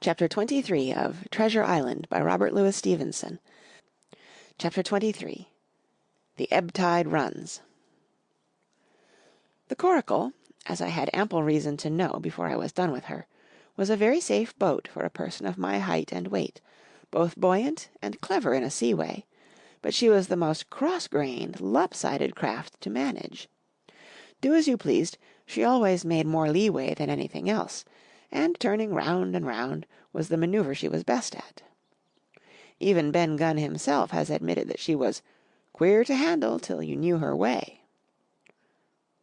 Chapter 23 of Treasure Island by Robert Louis Stevenson. Chapter 23. The Ebb-tide Runs. The Coracle, as I had ample reason to know before I was done with her, was a very safe boat for a person of my height and weight, both buoyant and clever in a sea-way, but she was the most cross-grained, lop-sided craft to manage. Do as you pleased, she always made more leeway than anything else, and turning round and round was the manoeuvre she was best at. Even Ben Gunn himself has admitted that she was "queer to handle till you knew her way."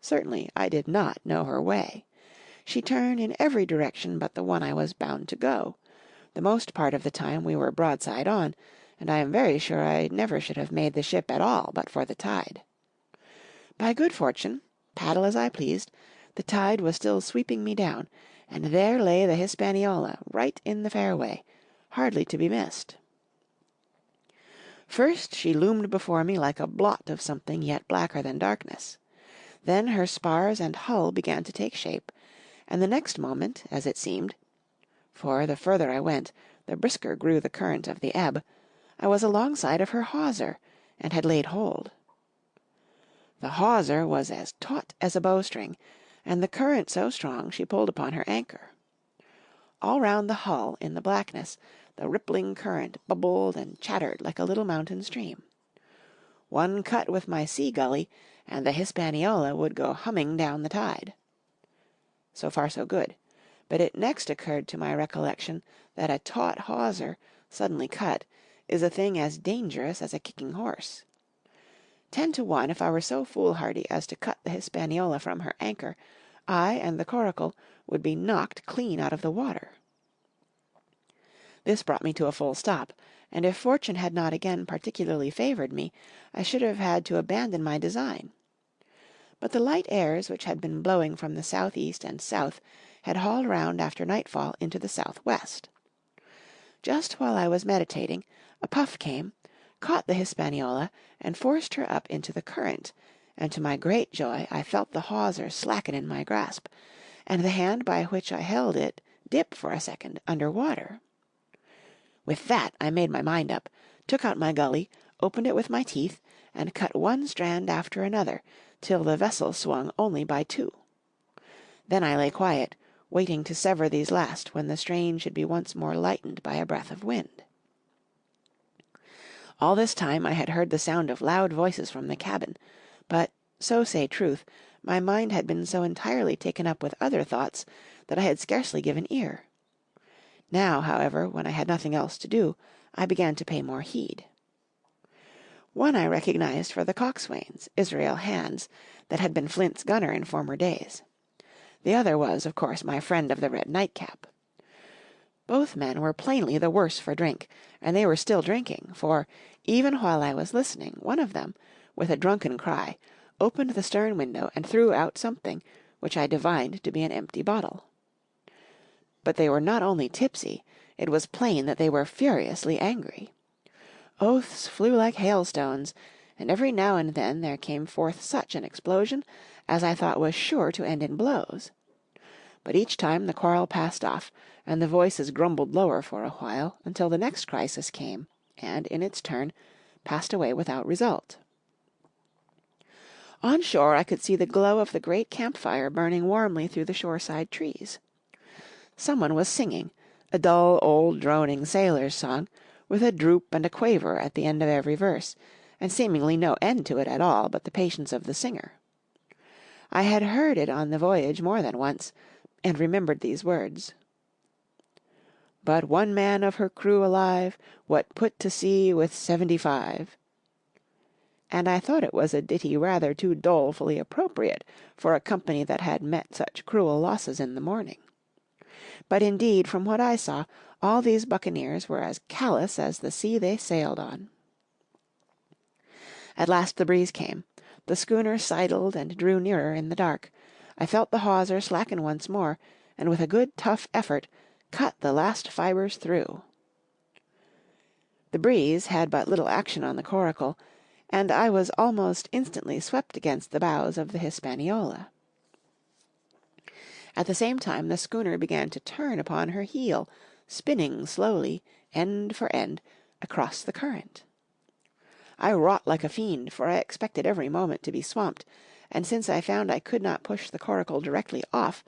Certainly I did not know her way. She turned in every direction but the one I was bound to go. The most part of the time we were broadside on, and I am very sure I never should have made the ship at all but for the tide. By good fortune, paddle as I pleased, the tide was still sweeping me down, and there lay the Hispaniola right in the fairway, hardly to be missed. First she loomed before me like a blot of something yet blacker than darkness. Then her spars and hull began to take shape, and the next moment, as it seemed, for the further I went, the brisker grew the current of the ebb, I was alongside of her hawser, and had laid hold. The hawser was as taut as a bowstring, and the current so strong she pulled upon her anchor. All round the hull, in the blackness, the rippling current bubbled and chattered like a little mountain stream. One cut with my sea-gully, and the Hispaniola would go humming down the tide. So far so good, but it next occurred to my recollection that a taut hawser, suddenly cut, is a thing as dangerous as a kicking horse. 10 to 1, if I were so foolhardy as to cut the Hispaniola from her anchor, I and the Coracle would be knocked clean out of the water. This brought me to a full stop, and if fortune had not again particularly favoured me, I should have had to abandon my design. But the light airs which had been blowing from the south-east and south had hauled round after nightfall into the south-west. Just while I was meditating, a puff came, caught the Hispaniola, and forced her up into the current, and to my great joy I felt the hawser slacken in my grasp, and the hand by which I held it dip for a second under water. With that I made my mind up, took out my gully, opened it with my teeth, and cut one strand after another, till the vessel swung only by 2. Then I lay quiet, waiting to sever these last when the strain should be once more lightened by a breath of wind. All this time I had heard the sound of loud voices from the cabin, but, so say truth, my mind had been so entirely taken up with other thoughts that I had scarcely given ear. Now, however, when I had nothing else to do, I began to pay more heed. One I recognized for the coxswain's, Israel Hands, that had been Flint's gunner in former days. The other was, of course, my friend of the red nightcap. Both men were plainly the worse for drink, and they were still drinking, for, even while I was listening, one of them, with a drunken cry, opened the stern window and threw out something, which I divined to be an empty bottle. But they were not only tipsy, it was plain that they were furiously angry. Oaths flew like hailstones, and every now and then there came forth such an explosion as I thought was sure to end in blows. But each time the quarrel passed off, and the voices grumbled lower for a while, until the next crisis came, and, in its turn, passed away without result. On shore I could see the glow of the great camp-fire burning warmly through the shoreside trees. Someone was singing, a dull old droning sailor's song, with a droop and a quaver at the end of every verse, and seemingly no end to it at all but the patience of the singer. I had heard it on the voyage more than once, and remembered these words: "But one man of her crew alive, what put to sea with 75." And I thought it was a ditty rather too dolefully appropriate for a company that had met such cruel losses in the morning. But indeed, from what I saw, all these buccaneers were as callous as the sea they sailed on. At last the breeze came. The schooner sidled and drew nearer in the dark. I felt the hawser slacken once more, and with a good tough effort cut the last fibres through. The breeze had but little action on the Coracle, and I was almost instantly swept against the bows of the Hispaniola. At the same time the schooner began to turn upon her heel, spinning slowly, end for end, across the current. I wrought like a fiend, for I expected every moment to be swamped, and since I found I could not push the coracle directly off,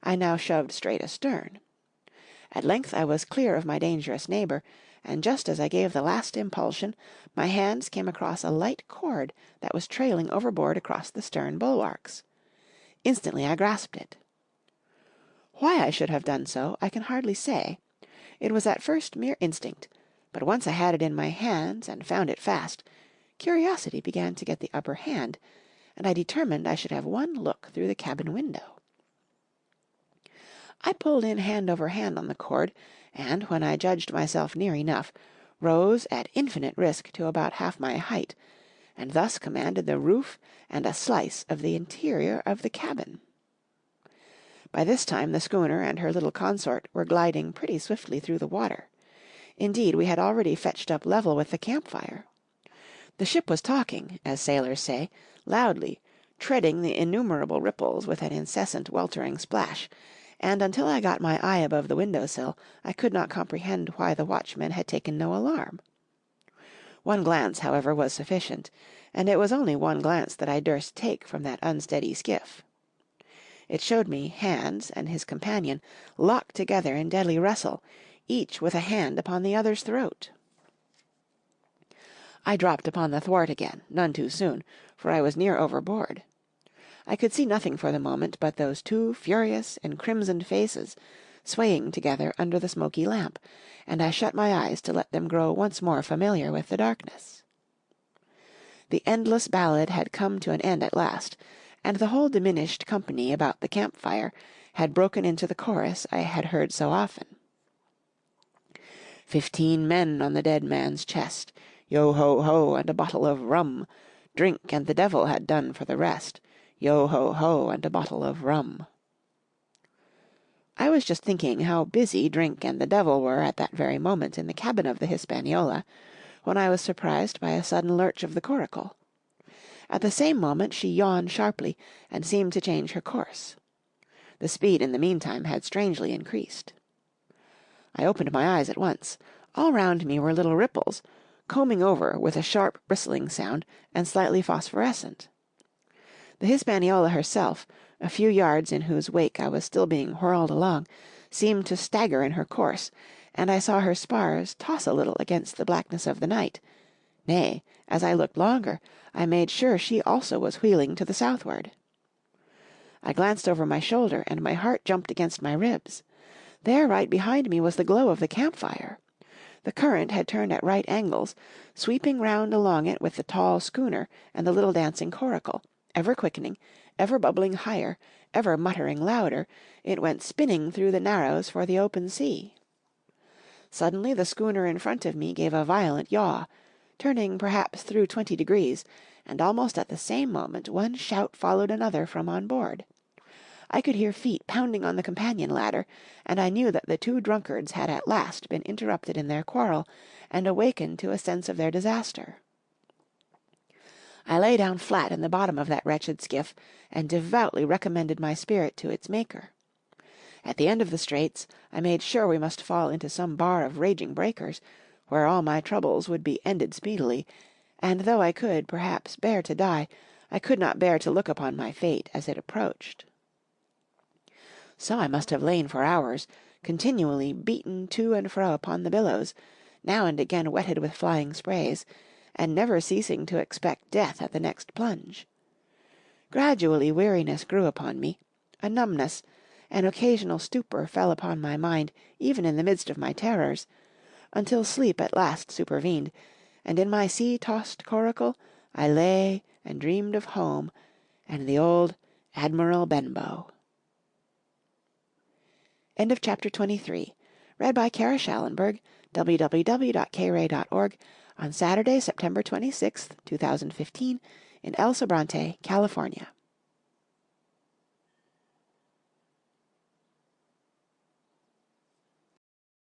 I now shoved straight astern. At length I was clear of my dangerous neighbour, and just as I gave the last impulsion, my hands came across a light cord that was trailing overboard across the stern bulwarks. Instantly I grasped it. Why I should have done so, I can hardly say. It was at first mere instinct, but once I had it in my hands and found it fast, curiosity began to get the upper hand, and I determined I should have one look through the cabin window. I pulled in hand over hand on the cord, and, when I judged myself near enough, rose at infinite risk to about half my height, and thus commanded the roof and a slice of the interior of the cabin. By this time the schooner and her little consort were gliding pretty swiftly through the water. Indeed, we had already fetched up level with the campfire. The ship was talking, as sailors say, loudly, treading the innumerable ripples with an incessant weltering splash, and until I got my eye above the window-sill, I could not comprehend why the watchmen had taken no alarm. One glance, however, was sufficient, and it was only one glance that I durst take from that unsteady skiff. It showed me Hans and his companion locked together in deadly wrestle, each with a hand upon the other's throat. I dropped upon the thwart again, none too soon, for I was near overboard. I could see nothing for the moment but those two furious and crimsoned faces swaying together under the smoky lamp, and I shut my eyes to let them grow once more familiar with the darkness. The endless ballad had come to an end at last, and the whole diminished company about the campfire had broken into the chorus I had heard so often. 15 men on the dead man's chest, yo-ho-ho, and a bottle of rum. Drink and the devil had done for the rest, yo-ho-ho, and a bottle of rum. I was just thinking how busy drink and the devil were at that very moment in the cabin of the Hispaniola, when I was surprised by a sudden lurch of the coracle. At the same moment she yawned sharply, and seemed to change her course. The speed in the meantime had strangely increased. I opened my eyes at once. All round me were little ripples, combing over with a sharp bristling sound, and slightly phosphorescent. The Hispaniola herself, a few yards in whose wake I was still being whirled along, seemed to stagger in her course, and I saw her spars toss a little against the blackness of the night. Nay, as I looked longer, I made sure she also was wheeling to the southward. I glanced over my shoulder, and my heart jumped against my ribs. There, right behind me, was the glow of the campfire. The current had turned at right angles, sweeping round along it with the tall schooner and the little dancing coracle. Ever quickening, ever bubbling higher, ever muttering louder, it went spinning through the narrows for the open sea. Suddenly the schooner in front of me gave a violent yaw, turning perhaps through 20 degrees, and almost at the same moment one shout followed another from on board. I could hear feet pounding on the companion ladder, and I knew that the two drunkards had at last been interrupted in their quarrel, and awakened to a sense of their disaster. I lay down flat in the bottom of that wretched skiff, and devoutly recommended my spirit to its Maker. At the end of the straits, I made sure we must fall into some bar of raging breakers, where all my troubles would be ended speedily, and though I could, perhaps, bear to die, I could not bear to look upon my fate as it approached. So I must have lain for hours, continually beaten to and fro upon the billows, now and again wetted with flying sprays, and never ceasing to expect death at the next plunge. Gradually weariness grew upon me, a numbness, an occasional stupor fell upon my mind even in the midst of my terrors, until sleep at last supervened, and in my sea-tossed coracle I lay and dreamed of home and the old Admiral Benbow. End of chapter 23. Read by Kara Schallenberg, www.kray.org, on Saturday, September 26th, 2015, in El Sobrante, California.